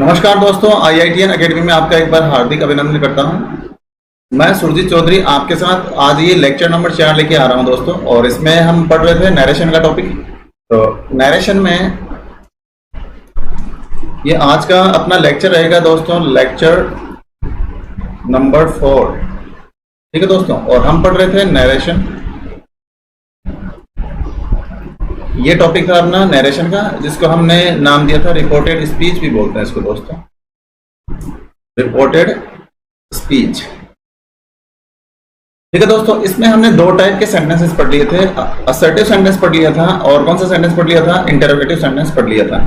नमस्कार दोस्तों, IITN academy में आपका एक बार हार्दिक अभिनंदन करता हूं। मैं सुरजीत चौधरी आपके साथ आज ये लेक्चर नंबर 4 लेके आ रहा हूं दोस्तों। और इसमें हम पढ़ रहे थे नरेशन का टॉपिक। तो नरेशन में ये आज का अपना लेक्चर रहेगा दोस्तों, लेक्चर नंबर 4। ठीक है दोस्तों, और हम पढ़ रहे थे नरेशन। ये टॉपिक था अपना नरेशन का, जिसको हमने नाम दिया था रिपोर्टेड स्पीच भी बोलते हैं इसको दोस्तों, रिपोर्टेड स्पीच। ठीक है दोस्तों, इसमें हमने दो टाइप के सेंटेंसेस पढ़ लिए थे। असर्टिव सेंटेंस पढ़ लिया था और कौन सा सेंटेंस पढ़ लिया था, इंटरोगेटिव सेंटेंस पढ़ लिया था।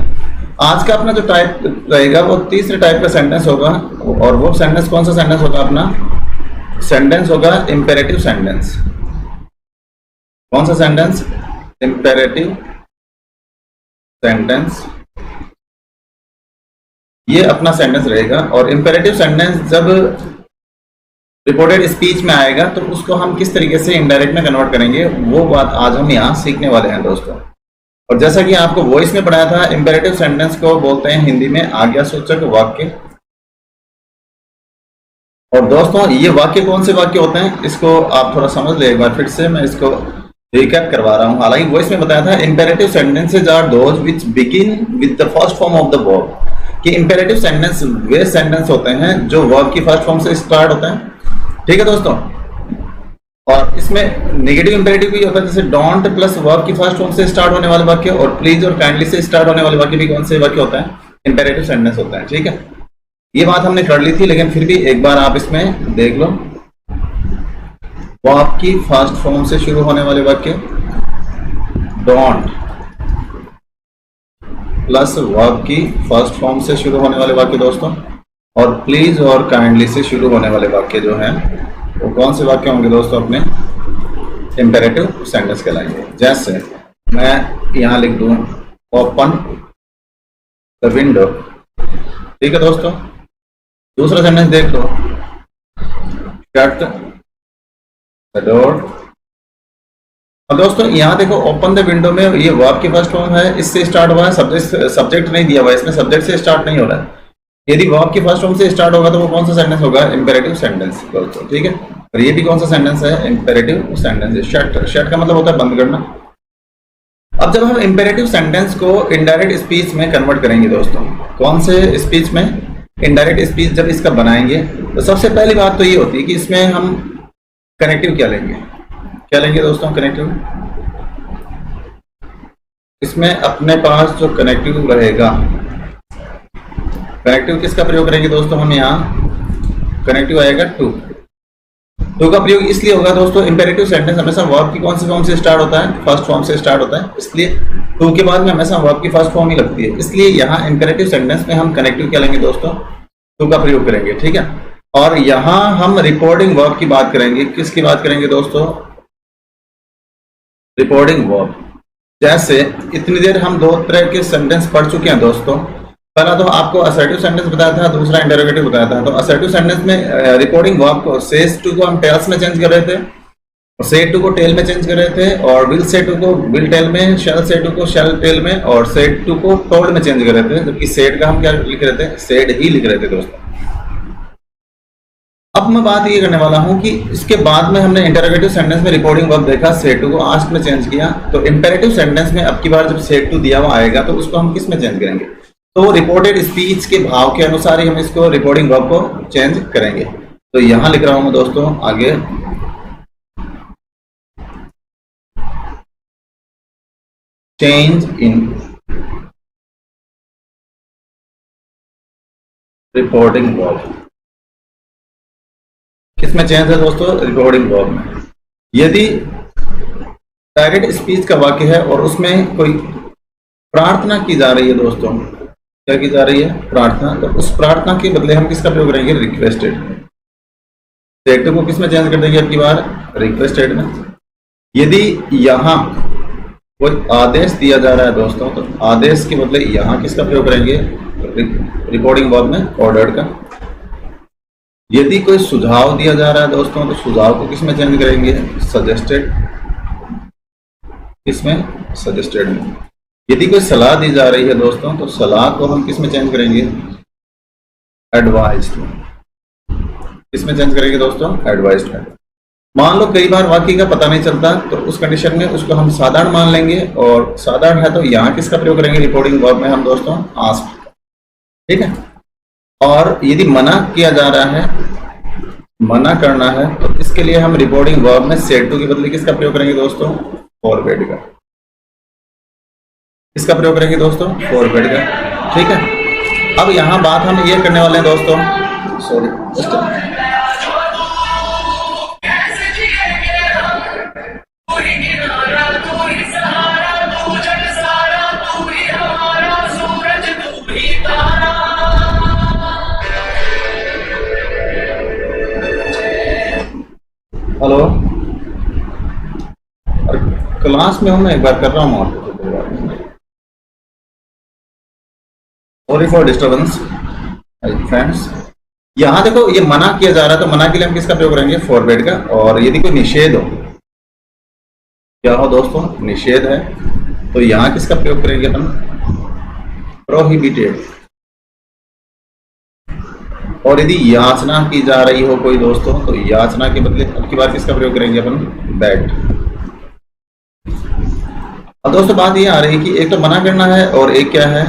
आज का अपना जो टाइप रहेगा वो तीसरे टाइप का सेंटेंस होगा। और वो सेंटेंस कौन सा सेंटेंस होगा, अपना सेंटेंस होगा इंपेरेटिव सेंटेंस। कौन सा सेंटेंस, इंपेरेटिव सेंटेंस। ये अपना सेंटेंस रहेगा। और इंपेरेटिव सेंटेंस जब रिपोर्टेड स्पीच में आएगा तो उसको हम किस तरीके से इनडायरेक्ट में कन्वर्ट करेंगे, वो बात आज हम यहाँ सीखने वाले हैं दोस्तों। और जैसा कि आपको वॉइस में पढ़ाया था, इंपेरेटिव सेंटेंस को बोलते हैं हिंदी में आज्ञासूचक वाक्य। और दोस्तों ये वाक्य कौन से वाक्य होते हैं, इसको आप थोड़ा समझ ले एक बार फिर से। मैं इसको रिकैप करवा रहा हूं। हालांकि वॉइस में बताया था imperative sentences are those which begin with the first form of the verb. कि इंपेरेटिव सेंटेंस वे सेंटेंस होते हैं जो वर्ब की फर्स्ट फॉर्म से स्टार्ट होते हैं। ठीक है दोस्तों, और इसमें नेगेटिव इंपेरेटिव भी होता है, जैसे डोंट प्लस वर्ब की फर्स्ट फॉर्म से स्टार्ट होने वाले वाक्य, और प्लीज और काइंडली से स्टार्ट होने वाले वाक्य भी कौन से वाक्य होता है, इंपेरेटिव सेंटेंस होता है। ठीक है, ये बात हमने कर ली थी, लेकिन फिर भी एक बार आप इसमें देख लो। वर्ब की फर्स्ट फॉर्म से शुरू होने वाले वाक्य, डोंट प्लस वर्ब की फर्स्ट फॉर्म से शुरू होने वाले वाक्य दोस्तों, और प्लीज और काइंडली से शुरू होने वाले वाक्य जो हैं वो कौन से वाक्य होंगे दोस्तों, अपने इंपेरेटिव सेंटेंस कहलाएंगे। जैसे मैं यहां लिख दूं ओपन द विंडो। ठीक है दोस्तों, दूसरा सेंटेंस देख लो, शट द डोर। अब दोस्तों यहाँ देखो, ओपन द विंडो में ये वर्ब की फर्स्ट फॉर्म है, इससे स्टार्ट हुआ है, सब्जेक्ट नहीं दिया हुआ है, इसमें सब्जेक्ट से स्टार्ट नहीं हो रहा है। यदि वर्ब की फर्स्ट फॉर्म से स्टार्ट होगा तो वो कौन सा सेंटेंस होगा, इंपेरेटिव सेंटेंस दोस्तों। ठीक है, और ये भी कौन सा सेंटेंस है, इंपेरेटिव सेंटेंस। शट, शट का मतलब होता है बंद करना। अब जब हम इंपेरेटिव सेंटेंस को इनडायरेक्ट स्पीच में कन्वर्ट करेंगे दोस्तों, कौन से स्पीच में, इनडायरेक्ट स्पीच जब इसका बनाएंगे तो सबसे पहली बात तो ये होती है कि इसमें हम कनेक्टिव क्या लेंगे, क्या लेंगे दोस्तों, कनेक्टिव। इसमें अपने पास जो कनेक्टिव रहेगा, कनेक्टिव किसका प्रयोग करेंगे दोस्तों, हम यहाँ कनेक्टिव आएगा टू। टू का प्रयोग इसलिए होगा दोस्तों, इंपेरेटिव सेंटेंस हमेशा वर्ब की कौन सी फॉर्म से स्टार्ट होता है, फर्स्ट फॉर्म से स्टार्ट होता है, इसलिए टू के बाद में हमेशा वर्ब की फर्स्ट फॉर्म ही लगती है। इसलिए यहाँ इंपेरेटिव सेंटेंस में हम कनेक्टिव क्या लेंगे दोस्तों, टू का प्रयोग करेंगे। ठीक है, और यहां हम रिपोर्टिंग वर्ब की बात करेंगे। किसकी बात करेंगे दोस्तों, रिपोर्टिंग वर्ब। जैसे इतनी देर हम दो तरह के सेंटेंस पढ़ चुके हैं दोस्तों। पहला तो आपको असर्टिव सेंटेंस बताया था, दूसरा इंटरोगेटिव बताया था। तो असर्टिव सेंटेंस में रिपोर्टिंग वर्ब को सेज टू को हम टेल्स में चेंज कर रहे थे, से टू को टेल में चेंज कर रहे थे, और विल से टू को विल टेल में, शैल से टू को शैल टेल में, और सेड टू को टोल्ड में चेंज कर रहे थे। जबकि सेड का हम क्या लिख रहे थे, सेड ही लिख रहे थे दोस्तों। अब मैं बात ये करने वाला हूं कि इसके बाद में हमने इंटरोगेटिव सेंटेंस में रिपोर्टिंग वर्ब देखा, से टू को आस्क में चेंज किया। तो इंपेरेटिव सेंटेंस में अब की बार जब से टू दिया हुआ आएगा तो उसको हम किस में चेंज करेंगे, तो रिपोर्टेड स्पीच के भाव के अनुसार ही हम इसको रिपोर्टिंग वर्ब को चेंज करेंगे। तो यहां लिख रहा हूं मैं दोस्तों आगे, चेंज इन रिपोर्टिंग वर्ब। किसमें चेंज है दोस्तों, रिपोर्टिंग वर्ब में। यदि डायरेक्ट स्पीच का वाक्य है और उसमें कोई प्रार्थना की जा रही है दोस्तों, क्या की जा रही है, प्रार्थना, तो उस प्रार्थना के बदले हम किसका प्रयोग करेंगे, रिक्वेस्टेड। सेड को किस में चेंज कर देंगे अब की बार, रिक्वेस्टेड में। यदि यहां कोई आदेश दिया जा रहा है दोस्तों, तो आदेश के बदले यहां किसका प्रयोग करेंगे, रिपोर्टिंग वर्ब में ऑर्डर्ड का। यदि कोई सुझाव दिया जा रहा है दोस्तों, तो सुझाव को किस में चेंज करेंगे, सजेस्टेड। किसमें, सजेस्टेड में। यदि कोई सलाह दी जा रही है दोस्तों, तो सलाह को हम किस में चेंज करेंगे, एडवाइज्ड में। इसमें चेंज करेंगे दोस्तों एडवाइज्ड में। मान लो कई बार वाक्य का पता नहीं चलता, तो उस कंडीशन में उसको हम साधारण मान लेंगे, और साधारण है तो यहाँ किसका प्रयोग करेंगे रिपोर्टिंग वर्ब में हम दोस्तों आस्क्ड। ठीक है। और यदि मना किया जा रहा है, मना करना है, तो इसके लिए हम रिपोर्टिंग वर्ब में सेड टू के बदले किसका प्रयोग करेंगे दोस्तों फॉरवर्ड का। इसका प्रयोग करेंगे दोस्तों फॉरवर्ड का। ठीक है। अब यहाँ बात हम ये करने वाले हैं दोस्तों, सॉरी हेलो, क्लास में हूँ मैं, एक बार कर रहा हूँ आपको। Sorry for disturbance friends. यहाँ देखो ये मना किया जा रहा है, तो मना के लिए हम किसका प्रयोग करेंगे फॉरवर्ड का। और यदि कोई निषेध हो, क्या हो दोस्तों निषेध है, तो यहाँ किसका प्रयोग करेंगे अपन प्रोहिबिटेड। और यदि याचना की जा रही हो कोई दोस्तों, तो याचना के बदले अब की बार किसका प्रयोग करेंगे अपन बैड। अब दोस्तों बात ये आ रही है कि एक तो मना करना है और एक क्या है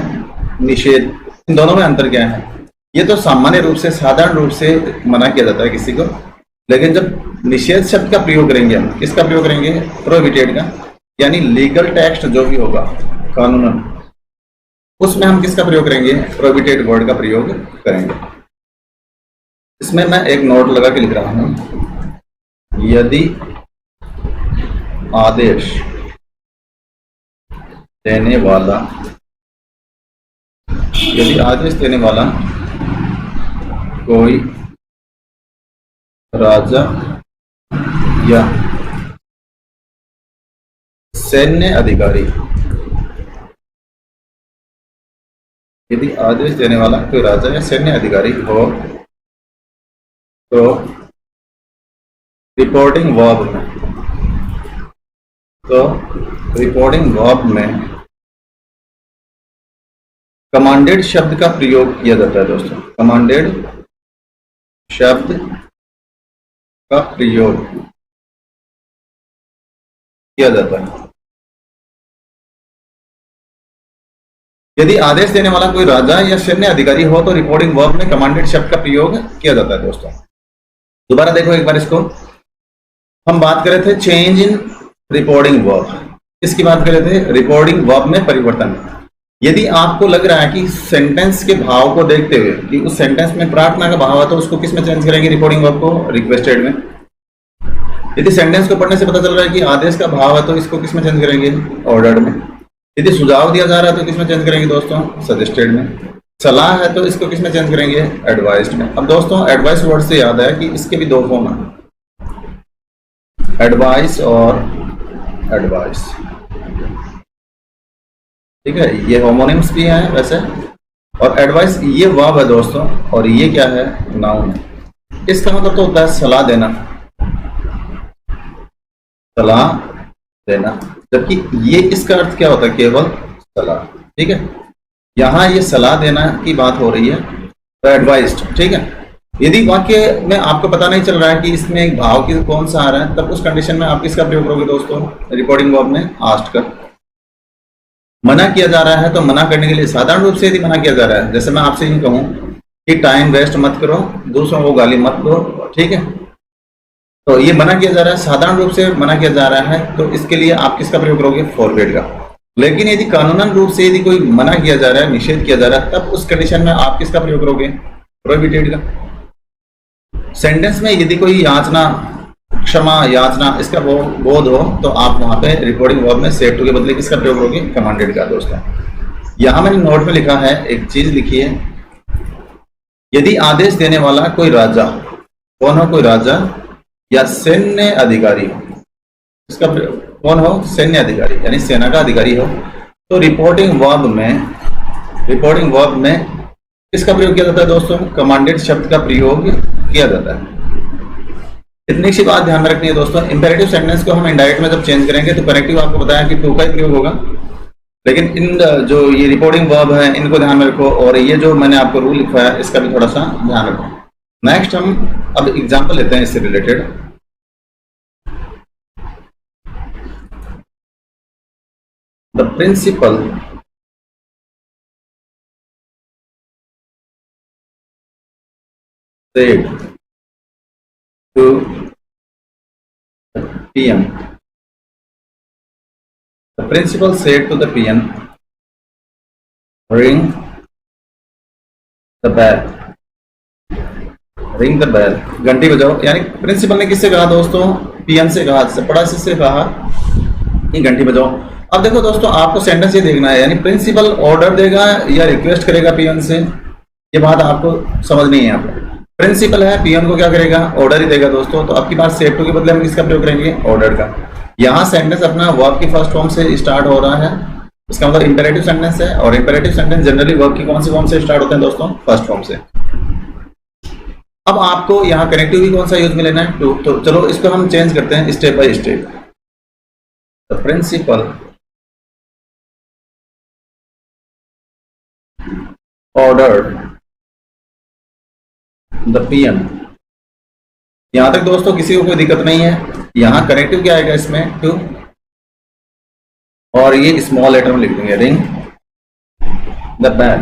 निषेध। इन दोनों में अंतर क्या है? ये तो सामान्य रूप से साधारण रूप से मना किया जाता है किसी को, लेकिन जब निषेध शब्द का प्रयोग करेंगे हम किसका प्रयोग करेंगे प्रोहिबिटेड का। यानी लीगल टेक्स्ट जो भी होगा कानूनन, उसमें हम किसका प्रयोग करेंगे प्रोहिबिटेड वर्ड का प्रयोग करेंगे। इसमें मैं एक नोट लगा के लिख रहा हूं, यदि आदेश देने वाला, यदि आदेश देने वाला कोई राजा या सैन्य अधिकारी, यदि आदेश देने वाला कोई राजा या सैन्य अधिकारी हो, तो रिपोर्टिंग वर्ब में, तो रिपोर्टिंग वर्ब में कमांडेड शब्द का प्रयोग किया जाता है दोस्तों। कमांडेड शब्द का प्रयोग किया जाता है यदि आदेश देने वाला कोई राजा या सैन्य अधिकारी हो, तो रिपोर्टिंग वर्ब में कमांडेड शब्द का प्रयोग किया जाता है दोस्तों। दोबारा देखो एक बार इसको, हम बात कर रहे थे चेंज इन रिपोर्टिंग वर्ब, इसकी बात कर रहे थे रिपोर्टिंग वर्ब में परिवर्तन। यदि आपको लग रहा है कि सेंटेंस के भाव को देखते हुए कि उस सेंटेंस में प्रार्थना का भाव है, तो उसको किस में चेंज करेंगे रिपोर्टिंग वर्ब को रिक्वेस्टेड में। यदि सेंटेंस को पढ़ने से पता चल रहा है कि आदेश का भाव है, तो इसको किस में चेंज करेंगे ऑर्डर्ड में। यदि सुझाव दिया जा रहा है तो किस में चेंज करेंगे दोस्तों सजेस्टेड में। सलाह है तो इसको किस में चेंज करेंगे एडवाइस्ड में। अब दोस्तों एडवाइस वर्ड से याद है कि इसके भी दो फॉर्म है, एडवाइस और एडवाइस। ठीक है, ये होमोनिम्स भी हैं वैसे। और एडवाइस ये वर्ब है दोस्तों, और ये क्या है नाउन है। इसका मतलब तो होता है सलाह देना, सलाह देना, जबकि ये इसका अर्थ क्या होता है केवल सलाह। ठीक है, यहां ये सलाह देना की बात हो रही है, तो एडवाइस्ड। ठीक है, यदि वाक्य में आपको पता नहीं चल रहा है कि इसमें एक भाव की कौन सा आ रहा है, तब उस कंडीशन में आप किसका प्रयोग करोगे दोस्तों रिपोर्टिंग वर्ब में आस्क्ड का। मना किया जा रहा है तो मना करने के लिए साधारण रूप से यदि मना किया जा रहा है, जैसे मैं आपसे यूं कहूं कि टाइम वेस्ट मत करो, दूसरों को गाली मत दो, ठीक है, तो ये मना किया जा रहा है, साधारण रूप से मना किया जा रहा है, तो इसके लिए आप किसका प्रयोग करोगे फॉरवर्ड का। लेकिन यदि कानूनन रूप से यदि कोई मना किया जा रहा है, निषेध किया जा रहा है, तब उस कंडीशन में आप किसका प्रयोग करोगे प्रोहिबिटेड का। सेंटेंस में यदि कोई याचना, क्षमा, याचना इसका बोध हो, तो आप वहां पे रिपोर्टिंग वर्ब में सेड टू के बदले किसका प्रयोग करोगे कमांडेड का दोस्तों। यहां मैंने नोट में लिखा है, एक चीज लिखी है, यदि आदेश देने वाला कोई राजा, कौन हो कोई राजा या सैन्य अधिकारी हो, इसका कौन हो सैन्य अधिकारी यानी सेना का अधिकारी हो, तो रिपोर्टिंग वर्ब में किसका प्रयोग किया जाता है दोस्तों कमांडेड शब्द का प्रयोग किया जाता है। इतनी सी बात ध्यान में रखनी है दोस्तों। इंपेरेटिव सेंटेंस को हम इनडायरेक्ट में जब चेंज करेंगे तो करेक्टिव आपको बताया कि टू का ही प्रयोग होगा। लेकिन इन जो ये रिपोर्टिंग वर्ब है इनको ध्यान में रखो, और ये जो मैंने आपको रूल लिखा है इसका भी थोड़ा सा ध्यान रखो। नेक्स्ट हम अब एग्जांपल लेते हैं इससे related. The principal said to the PM. The principal said to the PM, ring the bell. Ring the bell, घंटी बजाओ। यानी प्रिंसिपल ने किससे कहा दोस्तों? पीएम से कहा, पढ़ा से कहा कि घंटी बजाओ। अब देखो दोस्तों, आपको सेंटेंस ये देखना है, यानी प्रिंसिपल ऑर्डर देगा या रिक्वेस्ट करेगा पीएम से, ये बात आपको समझनी है। यहाँ पे प्रिंसिपल है, पीएम को क्या करेगा? ऑर्डर ही देगा दोस्तों। तो आपकी बात सेड टू के बदले हम किसका प्रयोग करेंगे? ऑर्डर का। यहाँ सेंटेंस अपना वर्ब की फर्स्ट फॉर्म से स्टार्ट हो रहा है, इसका मतलब इंपेरेटिव सेंटेंस है, और इंपेरेटिव सेंटेंस जनरली वर्ब की कौन सी फॉर्म से स्टार्ट होते हैं दोस्तों? फर्स्ट फॉर्म से। अब आपको यहाँ कनेक्टिव भी कौन सा यूज में लेना है? टू। तो चलो इसको हम चेंज करते हैं step by step. The principal ordered the PM. यहां तक दोस्तों किसी को कोई दिक्कत नहीं है। यहां कनेक्टिव क्या आएगा इसमें? टू, और ये स्मॉल लेटर में लिख देंगे, ring the bell.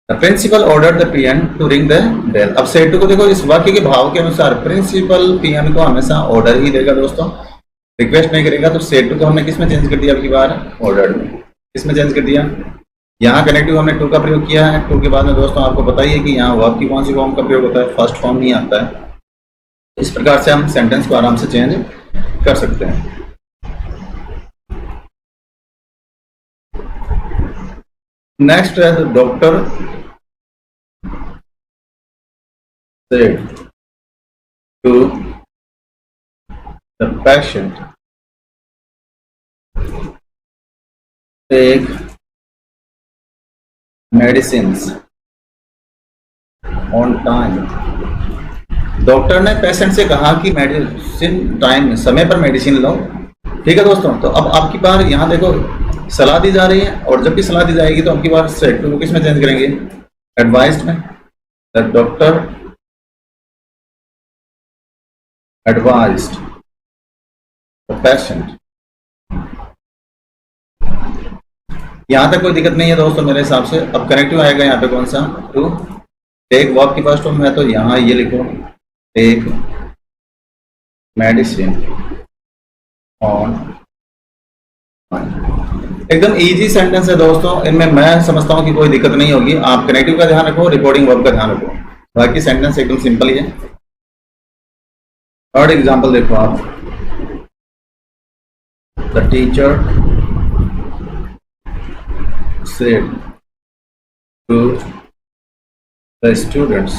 The principal order the PM to ring the bell. अब सेड टू को देखो, इस वाक्य के भाव के अनुसार प्रिंसिपल पीएम को हमेशा ऑर्डर ही देगा दोस्तों, रिक्वेस्ट नहीं करेगा। तो सेड टू को हमने किस में चेंज कर दिया? अब की बार ऑर्डर में। किस में चेंज कर दिया? यहाँ कनेक्टिव हमने टू का प्रयोग किया है। टू के बाद में दोस्तों आपको बताइए कि यहाँ वर्ब की कौन सी फॉर्म का प्रयोग होता है? फर्स्ट फॉर्म नहीं आता है। इस प्रकार से हम सेंटेंस को आराम से चेंज कर सकते हैं। नेक्स्ट है the doctor said to the patient, take medicines on time। Doctor ने पेशेंट से कहा कि मेडिसिन टाइम, समय पर मेडिसिन लो। ठीक है दोस्तों, तो अब आपकी बार यहाँ देखो सलाह दी जा रही है, और जब भी सलाह दी जाएगी तो आपकी बार सेड टू को किस में चेंज करेंगे? एडवाइज्ड में। The doctor advised the patient. यहां तक कोई दिक्कत नहीं है दोस्तों मेरे हिसाब से। अब कनेक्टिव आएगा यहाँ पे कौन सा? टू। टेक वर्ब की फर्स्ट फॉर्म है, तो यहाँ ये लिखो, टेक मेडिसिन ऑन। एकदम इजी सेंटेंस है दोस्तों, इनमें मैं समझता हूं कि कोई दिक्कत नहीं होगी। आप कनेक्टिव का ध्यान रखो, रिपोर्टिंग वर्ब का ध्यान रखो, बाकी सेंटेंस एकदम सिंपल ही है। थर्ड एग्जांपल देखो आप। The teacher said to the students,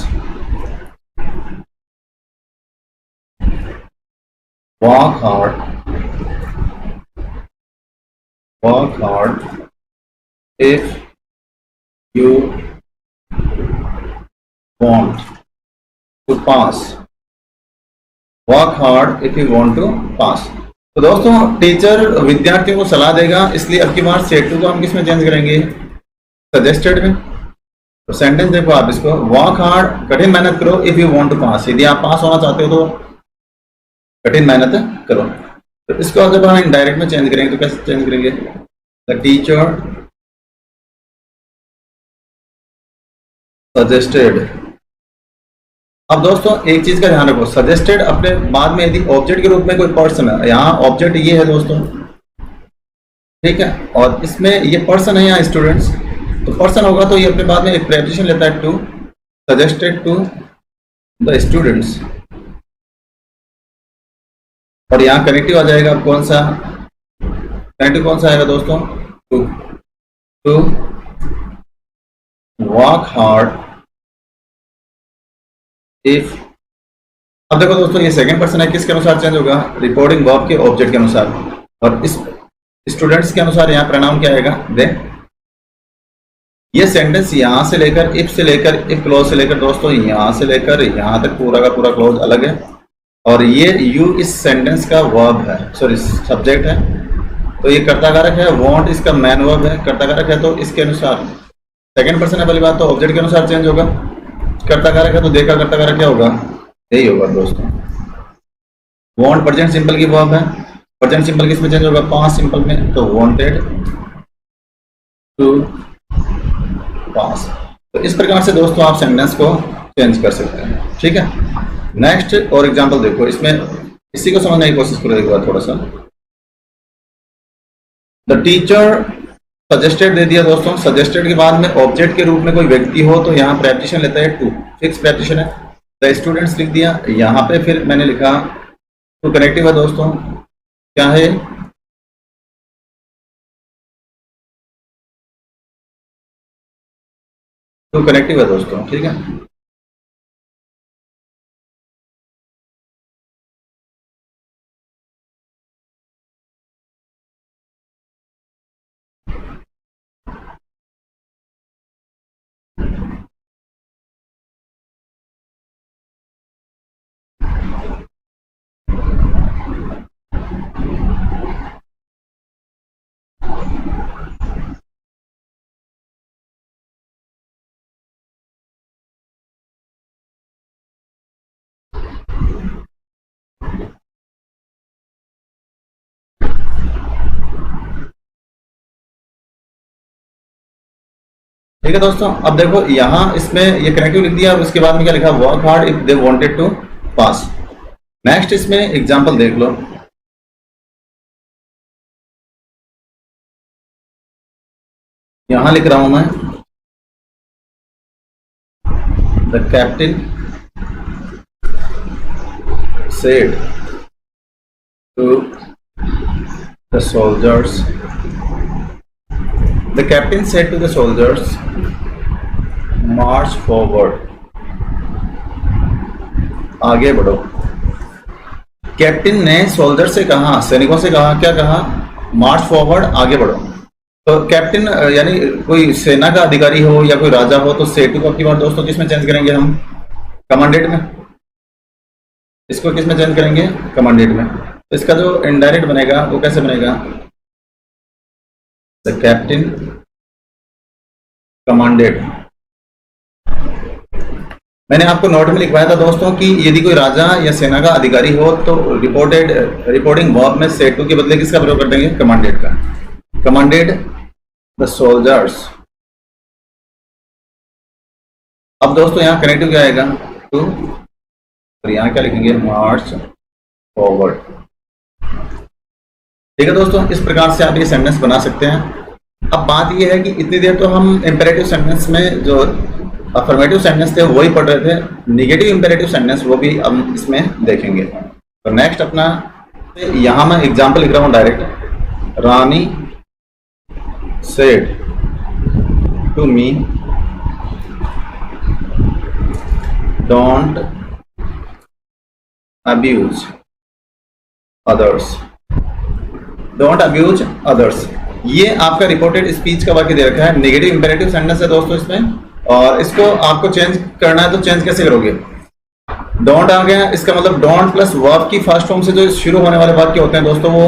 work hard if you want to pass। Work hard if you want to pass. तो दोस्तों टीचर विद्यार्थियों को सलाह देगा, इसलिए अब की बार सेड टू को हम किस में चेंज करेंगे? सजेस्टेड में। तो सेंटेंस देखो आप इसको, वर्क हार्ड, कठिन मेहनत करो, इफ यू वांट टू पास। यदि आप पास होना चाहते हो तो कठिन मेहनत करो। तो इसको जब हम इनडायरेक्ट में चेंज करेंगे तो कैसे चेंज करेंगे? The teacher suggested. अब दोस्तों एक चीज का ध्यान रखो, सजेस्टेड अपने बाद में यदि ऑब्जेक्ट के रूप में कोई पर्सन है, यहाँ ऑब्जेक्ट ये है दोस्तों, ठीक है, और इसमें ये पर्सन है यहाँ स्टूडेंट्स, तो पर्सन होगा तो ये अपने बाद में एक प्रेपोजिशन लेता है to, suggested to the students, और यहाँ कनेक्टिव आ जाएगा कौन सा? कनेक्टिव कौन सा आएगा दोस्तों? To. To work hard if. अब देखो दोस्तों ये सेकंड पर्सन है, किसके अनुसार चेंज होगा? रिपोर्टिंग वर्ब के ऑब्जेक्ट के अनुसार, और इस स्टूडेंट्स के अनुसार यहाँ प्रनाउन क्या आएगा? दे। ये सेंटेंस यहां से लेकर, इफ से लेकर, इफ क्लोज से लेकर दोस्तों यहां से लेकर यहां तक पूरा का पूरा क्लोज अलग है, और ये यू इस सेंटेंस का वर्ब है, सॉरी सब्जेक्ट है। तो ये कर्ता कारक है, वॉन्ट इसका मैन वर्ब है, कर्ता कारक है तो इसके अनुसार सेकंड पर्सन है वाली बात, तो ऑब्जेक्ट के अनुसार चेंज होगा। कर्ता कारक है तो देखा कर्ता कारक क्या होगा, यही होगा दोस्तों। वॉन्ट प्रेजेंट सिंपल की वर्ब है, प्रेजेंट सिंपल किसमें चेंज होगा, पास्ट सिंपल में, तो वांटेड टू पास्ट। तो इस प्रकार से दोस्तों आप सेंटेंस को चेंज कर सकते हैं, ठीक है। नेक्स्ट और एग्जांपल देखो, इसमें इसी को समझने की कोशिश करो एक बार थोड़ा सा। द टीचर सजेस्टेड दे दिया दोस्तों, सजेस्टेड के बाद में ऑब्जेक्ट के रूप में कोई व्यक्ति हो तो यहाँ प्रेपोजिशन लेता है टू, फिक्स प्रेपोजिशन है। द स्टूडेंट्स लिख दिया, यहाँ पे फिर मैंने लिखा टू कनेक्टिव है दोस्तों, क्या है, टू कनेक्टिव है दोस्तों, ठीक है। ठीक है दोस्तों, अब देखो यहाँ इसमें ये कनेक्टिव लिख दिया, और उसके बाद में क्या लिखा, work hard if they wanted to pass. Next इसमें एग्जांपल देख लो, यहां लिख रहा हूं मैं, the captain said to the soldiers, The captain said to the soldiers, "March forward." आगे बढ़ो। कैप्टन ने सोल्जर से कहा, सैनिकों से कहा, क्या कहा, मार्च फॉरवर्ड, आगे बढ़ो। तो कैप्टन यानी कोई सेना का अधिकारी हो या कोई राजा हो, तो से टू को अपनी बार दोस्तों किसमें चेंज करेंगे हम, कमांडेड में। इसको किसमें चेंज करेंगे, कमांडेड में। तो इसका जो इनडायरेक्ट बनेगा वो कैसे बनेगा, द कैप्टन कमांडेड। मैंने आपको नोट में लिखवाया था दोस्तों कि यदि कोई राजा या सेना का अधिकारी हो तो रिपोर्टिंग वर्ब में से टू के बदले किसका प्रयोग कर देंगे, कमांडेड का। Commanded the soldiers. अब दोस्तों यहाँ कनेक्टिव क्या आएगा, टू, और यहाँ क्या लिखेंगे, मार्च फॉरवर्ड। ठीक है दोस्तों, इस प्रकार से आप ये सेंटेंस बना सकते हैं। अब बात ये है कि इतनी देर तो हम इंपेरेटिव सेंटेंस में जो अफर्मेटिव सेंटेंस थे वही पढ़ रहे थे, नेगेटिव इंपेरेटिव सेंटेंस वो भी हम इसमें देखेंगे। तो नेक्स्ट अपना, यहां मैं एग्जांपल लिख रहा हूं direct, Rani said to me don't abuse others, don't abuse others. ये आपका रिपोर्टेड स्पीच का वाक्य दे रखा है, नेगेटिव इंपेरेटिव सेंटेंस है दोस्तों इसमें, और इसको आपको चेंज करना है तो चेंज कैसे करोगे, डोंट आ गया, इसका मतलब डोंट प्लस वर्ब की फर्स्ट फॉर्म से जो शुरू होने वाले वाक्य होते हैं दोस्तों वो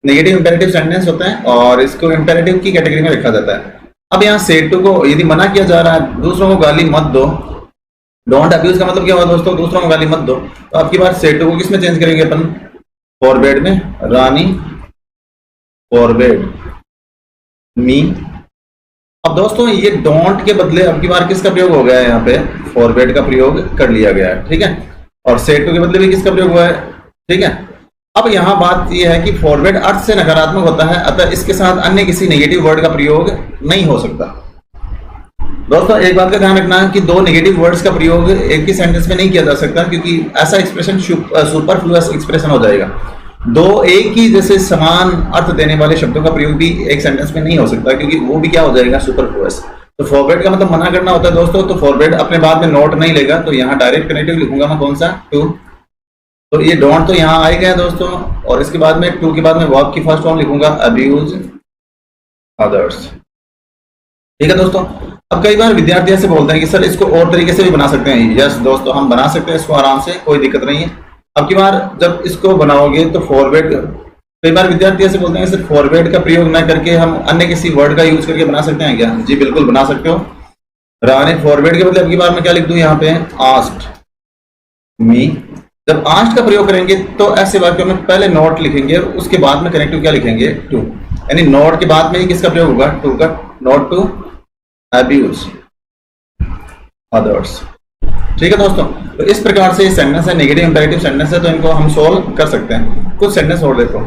नेगेटिव इंपेरेटिव सेंटेंस होते हैं, और इसको इंपेरेटिव की कैटेगरी में लिखा जाता है। अब यहाँ से टू को यदि मना किया जा रहा है, दूसरों को गाली मत दो, डोंट अब्यूज का मतलब क्या हुआ दोस्तों, दूसरों को गाली मत दो। तो आपकी बात से टू को किसमें चेंज करेंगे अपन, फॉरवर्ड में, रानी फॉरवर्ड मी। अब दोस्तों ये डोंट के बदले अब की बार किसका प्रयोग हो गया है, यहाँ पे फॉरवर्ड का प्रयोग कर लिया गया है, ठीक है, और से टू के बदले भी किसका प्रयोग हुआ है, ठीक है। अब यहाँ बात यह है कि फॉरवर्ड अर्थ से नकारात्मक होता है, अतः इसके साथ अन्य किसी नेगेटिव वर्ड का प्रयोग नहीं हो सकता। दोस्तों एक बात का ध्यान रखना है कि दो नेगेटिव वर्ड्स का प्रयोग एक ही सेंटेंस में नहीं किया जा सकता, क्योंकि ऐसा एक्सप्रेशन सुपरफ्लुअस एक्सप्रेशन हो जाएगा। दो एक ही जैसे समान अर्थ देने वाले शब्दों का प्रयोग भी एक सेंटेंस में नहीं हो सकता, क्योंकि वो भी क्या हो जाएगा, सुपरफ्लुअस। तो फॉरवर्ड का मतलब मना करना होता है दोस्तों, तो फॉरवर्ड अपने बाद में नोट नहीं लेगा, तो यहाँ डायरेक्ट कनेक्टिव लिखूंगा मैं, कौन सा, टू। तो ये डोंट तो यहाँ आ गया दोस्तों, और इसके बाद में टू के बाद में वर्ब की फर्स्ट फॉर्म लिखूंगा, अब्यूज अदर्स। ठीक है दोस्तों। अब कई बार विद्यार्थी ऐसे बोलते हैं कि सर इसको और तरीके से भी बना सकते हैं। यस दोस्तों, हम बना सकते हैं इसको आराम से, कोई दिक्कत नहीं है। अब की बार जब इसको बनाओगे तो फॉरवर्ड कई बार विद्यार्थी ऐसे बोलते हैं सिर्फ फॉरवर्ड का प्रयोग ना करके हम अन्य किसी वर्ड का यूज करके बना सकते हैं क्या? जी बिल्कुल बना सकते हो। रानी फॉरवर्ड के बदले अब की बार मैं क्या लिख दूं यहाँ पे, आस्क्ड मी। जब आस्क्ड का प्रयोग करेंगे तो ऐसे वाक्यों में पहले नॉट लिखेंगे और उसके बाद में कनेक्टिव क्या लिखेंगे, टू। यानी नॉट के बाद में ही किसका प्रयोग होगा, टू का। Not to abuse others. ठीक है दोस्तों, तो इस प्रकार से ये सेंटेंस है, नेगेटिव इंपेरेटिव सेंटेंस है, तो इनको हम सोल्व कर सकते हैं। कुछ सेंटेंस और देखो,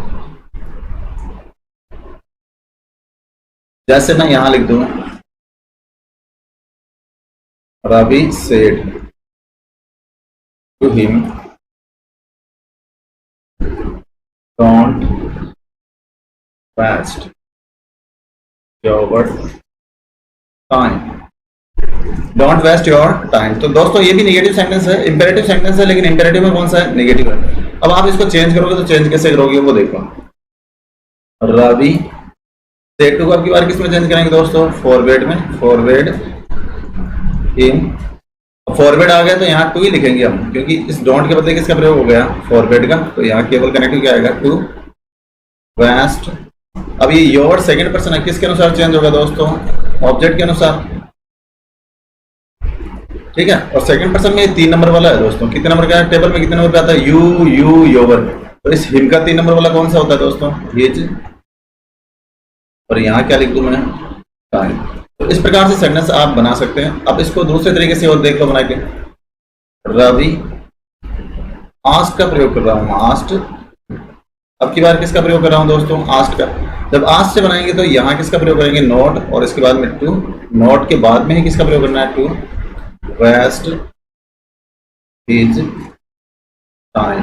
जैसे मैं यहां लिख दूं, Ravi said to him don't waste your time. Don't waste your time. तो दोस्तों ये भी नेगेटिव सेंटेंस है, इंपेरेटिव सेंटेंस है, लेकिन इंपेरेटिव में कौन सा है, नेगेटिव है। अब आप इसको चेंज करोगे तो चेंज कैसे करोगे वो देखो। रवि सेड टू को अब की बार किस में चेंज करेंगे दोस्तों, फॉरवर्ड में। फॉरवर्ड हिम, फॉरवर्ड आ गया तो यहाँ टू ही लिखेंगे हम, क्योंकि इस डोंट के बदले किसका प्रयोग हो गया, फॉरवर्ड का। तो यहाँ केवल कनेक्टिव क्या आएगा, टू वेस्ट। अब ये योर सेकंड पर्सन है, किसके अनुसार चेंज होगा दोस्तों, ऑब्जेक्ट के अनुसार। ठीक है, और सेकंड पर्सन में 3 नंबर वाला है दोस्तों। कितने नंबर का है, टेबल में कितने नंबर पे आता है, यू यू योवर। तो इस हिम का 3 नंबर वाला कौन सा होता है दोस्तों, हिज। और यहाँ क्या लिख दूं मैं, टाइम। तो इस प्रकार से सेंटेंस आप बना सकते हैं। अब इसको दूसरे तरीके से और देख लो बना के। रवि आस्क्ड का प्रयोग कर रहा हूं, आस्क्ड। अब की बार किसका प्रयोग कर रहा हूं दोस्तों, आस्क्ड का। जब आस्क्ड से बनाएंगे तो यहाँ किसका प्रयोग करेंगे, नॉट, और इसके बाद में टू। नॉट के बाद में ही किसका प्रयोग करना है, टू वेस्ट हिज टाइम।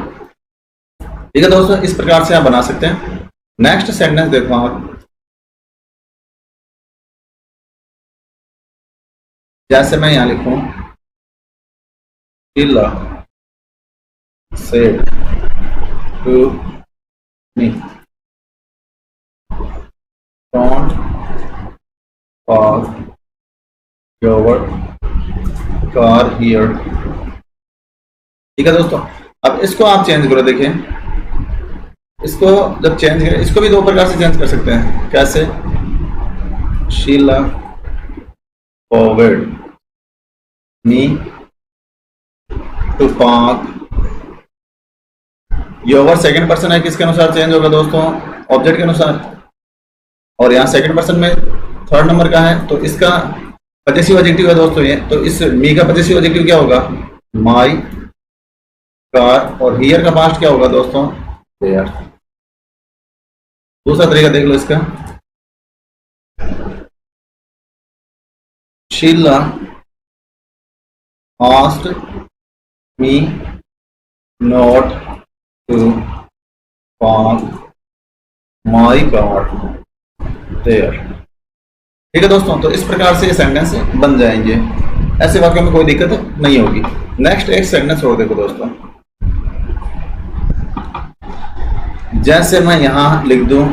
ठीक है दोस्तों, इस प्रकार से आप बना सकते हैं। नेक्स्ट सेंटेंस देखो आप, जैसे मैं यहां लिखूं, Sheela said to me don't park your car here. ठीक है दोस्तों, अब इसको आप चेंज करो। देखिए इसको जब चेंज करें, इसको भी 2 प्रकार से चेंज कर सकते हैं। कैसे, Sheela forward me to park your. Second person है, किसके अनुसार चेंज होगा दोस्तों, ऑब्जेक्ट के अनुसार। और यहाँ सेकंड पर्सन में 3rd नंबर का है, तो इसका पजेसिव एडजेक्टिव है दोस्तों ये। तो इस मी का पजेसिव एडजेक्टिव क्या होगा, माई कार। और हियर का पास्ट क्या होगा दोस्तों, देयर। दूसरा तरीका देख लो इसका, Sheila asked me not to park my car there। ठीक है दोस्तों, तो इस प्रकार से ये सेंटेंस बन जाएंगे। ऐसे वाक्यों में कोई दिक्कत नहीं होगी। नेक्स्ट एक सेंटेंस और देखो दोस्तों, जैसे मैं यहां लिख दूं,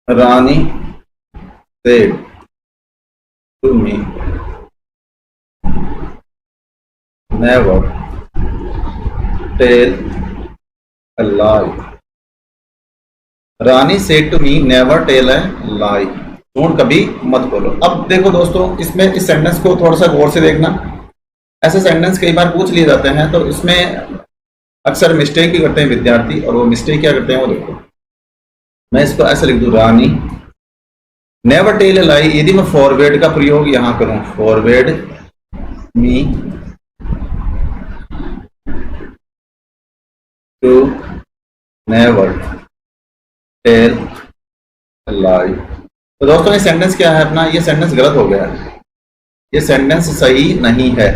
रानी said to me never tell a lie। Rani said to me never tell a lie, झूठ कभी मत बोलो। अब देखो दोस्तों, इसमें इस सेंटेंस को थोड़ा सा गौर से देखना। ऐसे सेंटेंस कई बार पूछ लिए जाते हैं, तो इसमें अक्सर मिस्टेक भी करते हैं विद्यार्थी। और वो मिस्टेक क्या करते हैं वो देखो। मैं इसको ऐसे लिख दूं, रानी नेवर टेल ए लाई। यदि मैं फॉरवर्ड का प्रयोग यहां करूं, forward me to never tell a lie. तो दोस्तों ये सेंटेंस क्या है अपना, ये सेंटेंस गलत हो गया है, ये सेंटेंस सही नहीं है।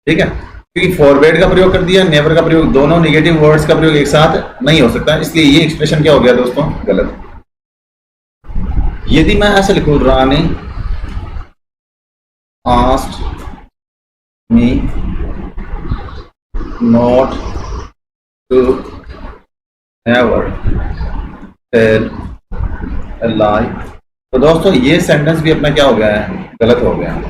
ठीक है, क्योंकि फॉरवर्ड का प्रयोग कर दिया, नेवर का प्रयोग, दोनों नेगेटिव वर्ड्स का प्रयोग एक साथ नहीं हो सकता, इसलिए ये एक्सप्रेशन क्या हो गया दोस्तों, गलत। यदि मैं ऐसे लिखूं, Rani asked me not to never tell a lie, तो दोस्तों ये सेंटेंस भी अपना क्या हो गया है, गलत हो गया है।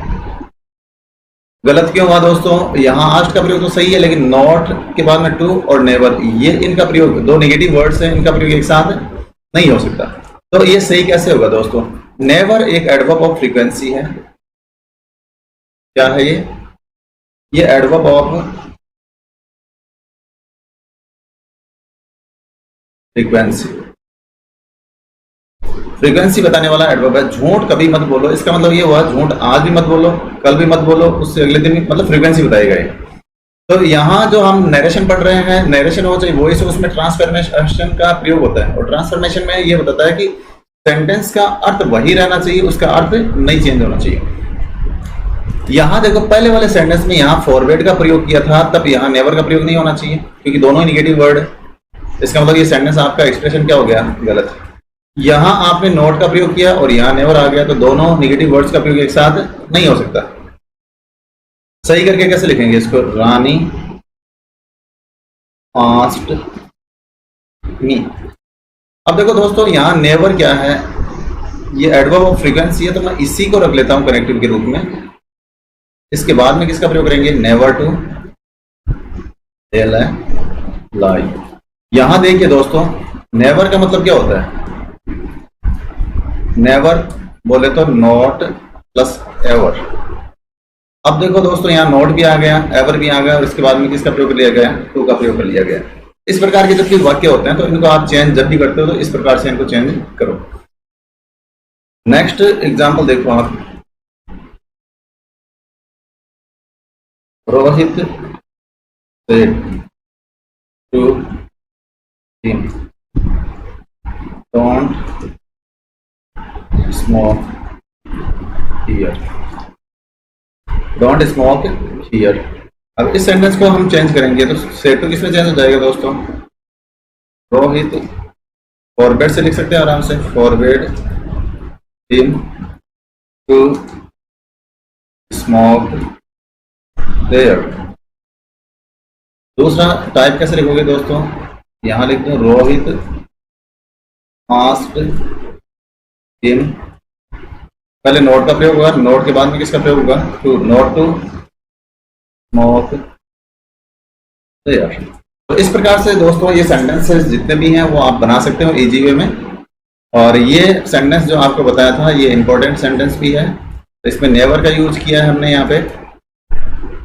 गलत क्यों हुआ दोस्तों? यहाँ आस्ट का प्रयोग तो सही है, लेकिन नॉट के बाद में टू और नेवर, ये इनका प्रयोग, दो नेगेटिव वर्ड्स हैं, इनका प्रयोग एक साथ नहीं हो सकता। तो ये सही कैसे होगा दोस्तों? नेवर एक एडवर्ब ऑफ फ्रीक्वेंसी है। क्या है ये एडवर्ब ऑफ फ्रीक्वेंसी, फ्रीक्वेंसी बताने वाला एडवर्ब है। झूठ कभी मत बोलो, इसका मतलब ये हुआ झूठ आज भी मत बोलो, कल भी मत बोलो, उससे अगले दिन भी, मतलब फ्रीक्वेंसी बताएगा ये। तो यहाँ जो हम नरेशन पढ़ रहे हैं, नरेशन हो चाहे वॉइस हो, उसमें ट्रांसफॉर्मेशन का प्रयोग होता है, और ट्रांसफॉर्मेशन में ये बताता है कि सेंटेंस का अर्थ वही रहना चाहिए, उसका अर्थ नहीं चेंज होना चाहिए। यहाँ देखो पहले वाले सेंटेंस में यहाँ फॉरवर्ड का प्रयोग किया था, तब यहाँ नेवर का प्रयोग नहीं होना चाहिए, क्योंकि दोनों ही निगेटिव वर्ड है। इसका मतलब ये सेंटेंस आपका एक्सप्रेशन क्या हो गया? गलत। यहाँ आपने नॉट का प्रयोग किया और यहाँ नेवर आ गया, तो दोनों निगेटिव वर्ड्स का प्रयोग एक साथ नहीं हो सकता। सही करके कैसे लिखेंगे इसको? रानी आस्क्ड मी। अब देखो दोस्तों, यहाँ नेवर क्या है? ये एडवर्ब ऑफ फ्रीक्वेंसी है, तो मैं इसी को रख लेता हूं कनेक्टिव के रूप में। इसके बाद में किसका प्रयोग करेंगे? नेवर टू टेल ए लाई। यहां देखिए दोस्तों, नेवर का मतलब क्या होता है? नेवर बोले तो नॉट प्लस एवर। अब देखो दोस्तों, यहाँ नॉट भी आ गया, एवर भी आ गया, और इसके बाद में किसका प्रयोग कर लिया गया? टू का प्रयोग कर लिया गया। इस प्रकार के जब भी वाक्य होते हैं, तो इनको आप चेंज जब भी करते हो, तो इस प्रकार से इनको चेंज करो। नेक्स्ट एग्जाम्पल देखो आप। Rohit said to him, don't smoke here, don't smoke here। अब इस सेंटेंस को हम चेंज करेंगे, तो से टू किसमें चेंज हो जाएगा दोस्तों? रोहित फॉरवर्ड से लिख सकते हैं आराम से, forward him to smoke there. दूसरा टाइप कैसे लिखोगे दोस्तों? यहां लिख दो रोहित आस्क्ड हिम। पहले नोट का प्रयोग होगा, नोट के बाद में किसका प्रयोग होगा? To, not to smoke there. तो इस प्रकार से दोस्तों ये सेंटेंसेस जितने भी हैं वो आप बना सकते हो इजी वे में। और ये सेंटेंस जो आपको बताया था, ये इंपॉर्टेंट सेंटेंस भी है। तो इसमें नेवर का यूज किया है हमने यहाँ पे,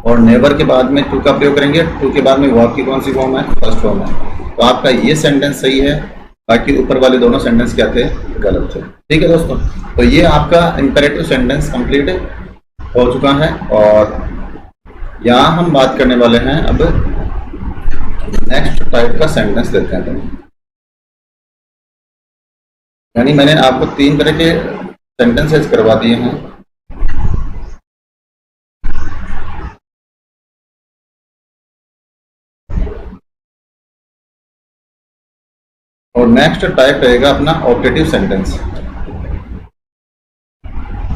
और नेवर के बाद में टू का प्रयोग करेंगे। टू के बाद में वर्ब की कौन सी फॉर्म है? फर्स्ट फॉर्म है। तो आपका ये सेंटेंस सही है, बाकी ऊपर वाले दोनों सेंटेंस क्या थे? गलत थे। ठीक है दोस्तों, तो ये आपका इंपेरेटिव सेंटेंस कंप्लीट हो चुका है। और यहाँ हम बात करने वाले हैं अब नेक्स्ट टाइप का सेंटेंस देते हैं। यानी मैंने आपको 3 तरह के सेंटेंसेस करवा दिए हैं। और नेक्स्ट टाइप रहेगा अपना ऑप्टेटिव सेंटेंस।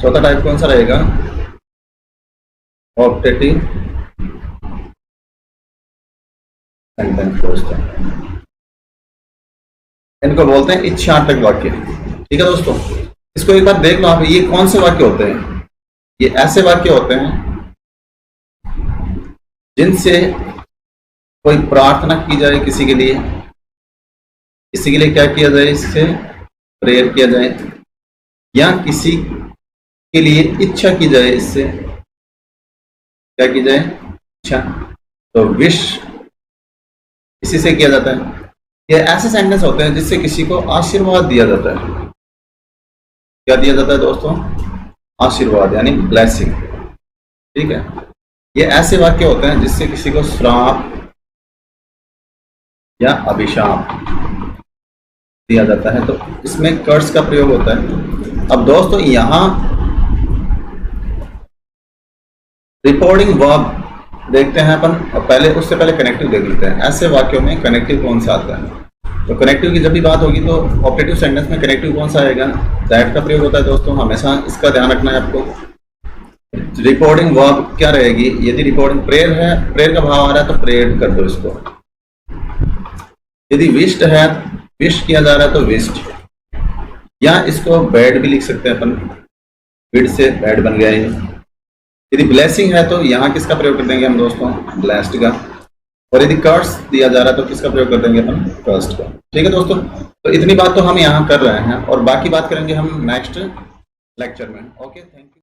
चौथा टाइप कौन सा रहेगा? ऑप्टेटिव सेंटेंस दोस्तों। इनको बोलते हैं इच्छार्थक वाक्य। ठीक है दोस्तों, इसको एक बार देख लो आप, ये कौन से वाक्य होते हैं? ये ऐसे वाक्य होते हैं जिनसे कोई प्रार्थना की जाए किसी के लिए, किसी के लिए क्या किया जाए? इससे प्रेयर किया जाए, या किसी के लिए इच्छा की जाए, इससे क्या की जाए? इच्छा। तो विश इसी से किया जाता है। ये ऐसे सेंटेंस होते हैं जिससे किसी को आशीर्वाद दिया जाता है। क्या दिया जाता है दोस्तों? आशीर्वाद, यानी ब्लेसिंग। ठीक है, ये ऐसे वाक्य होते हैं जिससे किसी को श्राप या अभिशाप दिया जाता है। तो इसमें कर्स का प्रयोग होता है। अब दोस्तों यहां रिपोर्टिंग वर्ब देखते हैं अपन, और पहले उससे पहले कनेक्टिव देख लेते हैं। ऐसे वाक्यों में कनेक्टिव कौन सा आता है? तो कनेक्टिव की जब भी बात होगी तो ऑप्टेटिव सेंटेंस में कनेक्टिव कौन सा आएगा? दैट का प्रयोग होता है दोस्तों, हमेशा इसका ध्यान रखना है आपको। रिपोर्टिंग वर्ब क्या रहेगी? यदि रिपोर्टिंग प्रेयर है, प्रेयर का भाव आ रहा है तो प्रेयर कर दो इसको। यदि विश्ड है, विश किया जा रहा है तो विश्ड, या इसको बैड भी लिख सकते हैं अपन, विड से बैड बन गया ये। यदि ब्लेसिंग है तो यहाँ किसका प्रयोग कर देंगे हम दोस्तों, ब्लेस्ड का। और यदि कर्स दिया जा रहा है तो किसका प्रयोग कर देंगे अपन, कर्स्ड का। ठीक है दोस्तों, तो इतनी बात तो हम यहाँ कर रहे हैं और बाकी बात करेंगे हम नेक्स्ट लेक्चर में। Okay, thank you.